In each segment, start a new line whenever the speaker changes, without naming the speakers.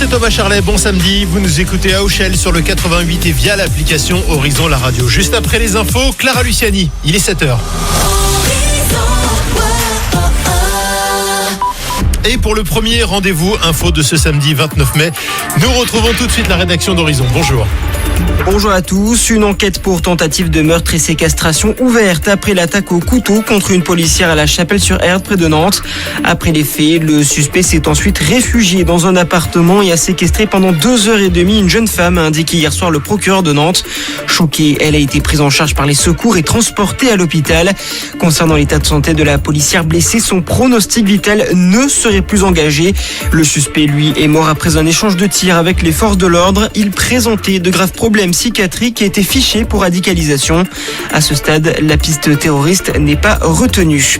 c'est Thomas Charlet, bon samedi. Vous nous écoutez à Auchel sur le 88 et via l'application Horizon la radio. Juste après les infos, Clara Luciani, il est 7h. Et pour le premier rendez-vous info de ce samedi 29 mai, nous retrouvons tout de suite la rédaction d'Horizon. Bonjour.
Bonjour à tous. Une enquête pour tentative de meurtre et séquestration ouverte après l'attaque au couteau contre une policière à la Chapelle-sur-Erdre près de Nantes. Après les faits, le suspect s'est ensuite réfugié dans un appartement et a séquestré pendant 2h30 une jeune femme, a indiqué hier soir le procureur de Nantes. Choquée, elle a été prise en charge par les secours et transportée à l'hôpital. Concernant l'état de santé de la policière blessée, son pronostic vital ne serait plus engagé. Le suspect, lui, est mort après un échange de tirs avec les forces de l'ordre. Il présentait de graves problèmes psychiatriques et était fiché pour radicalisation. À ce stade, la piste terroriste n'est pas retenue.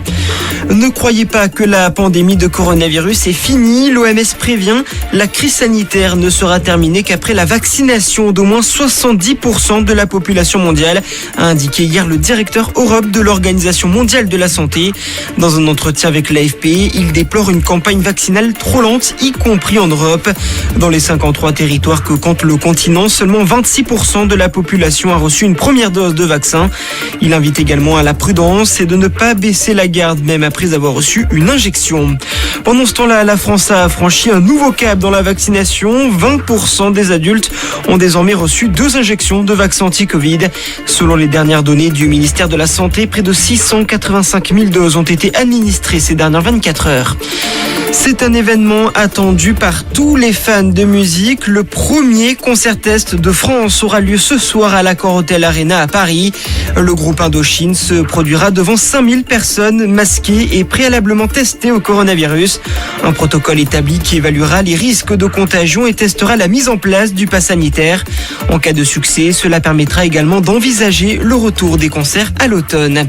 Ne croyez pas que la pandémie de coronavirus est finie. L'OMS prévient, la crise sanitaire ne sera terminée qu'après la vaccination d'au moins 70% de la population mondiale, a indiqué hier le directeur Europe de l'Organisation mondiale de la santé. Dans un entretien avec l'AFP, il déplore une campagne vaccinale trop lente, y compris en Europe. Dans les 53 territoires que compte le continent, seulement 26% de la population a reçu une première dose de vaccin. Il invite également à la prudence et de ne pas baisser la garde, même après avoir reçu une injection. Pendant ce temps-là, la France a franchi un nouveau cap dans la vaccination. 20% des adultes ont désormais reçu 2 injections de vaccin anti-Covid. Selon les dernières données du ministère de la Santé, près de 685 000 doses ont été administrées ces dernières 24 heures. C'est un événement attendu par tous les fans de musique. Le premier concert test de France aura lieu ce soir à l'Accor Hotel Arena à Paris. Le groupe Indochine se produira devant 5000 personnes masquées et préalablement testées au coronavirus. Un protocole établi qui évaluera les risques de contagion et testera la mise en place du pass sanitaire. En cas de succès, cela permettra également d'envisager le retour des concerts à l'automne.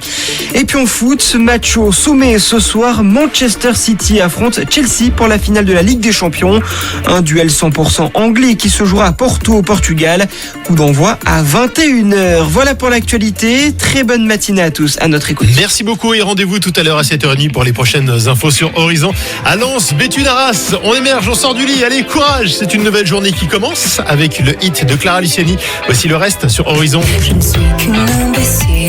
Et puis en foot, match au sommet ce soir, Manchester City affronte Chelsea pour la finale de la Ligue des Champions. Un duel 100% anglais qui se jouera à Porto au Portugal. Coup d'envoi à 21h. Voilà pour l'actualité. Très bonne matinée à tous. À notre écoute.
Merci beaucoup et rendez-vous tout à l'heure à 7h30 pour les prochaines infos sur Horizon. À Lens, Béthune Arras, on émerge, on sort du lit. Allez, courage. C'est une nouvelle journée qui commence avec le hit de Clara Luciani. Voici le reste sur Horizon.
Je ne suis qu'une imbécile.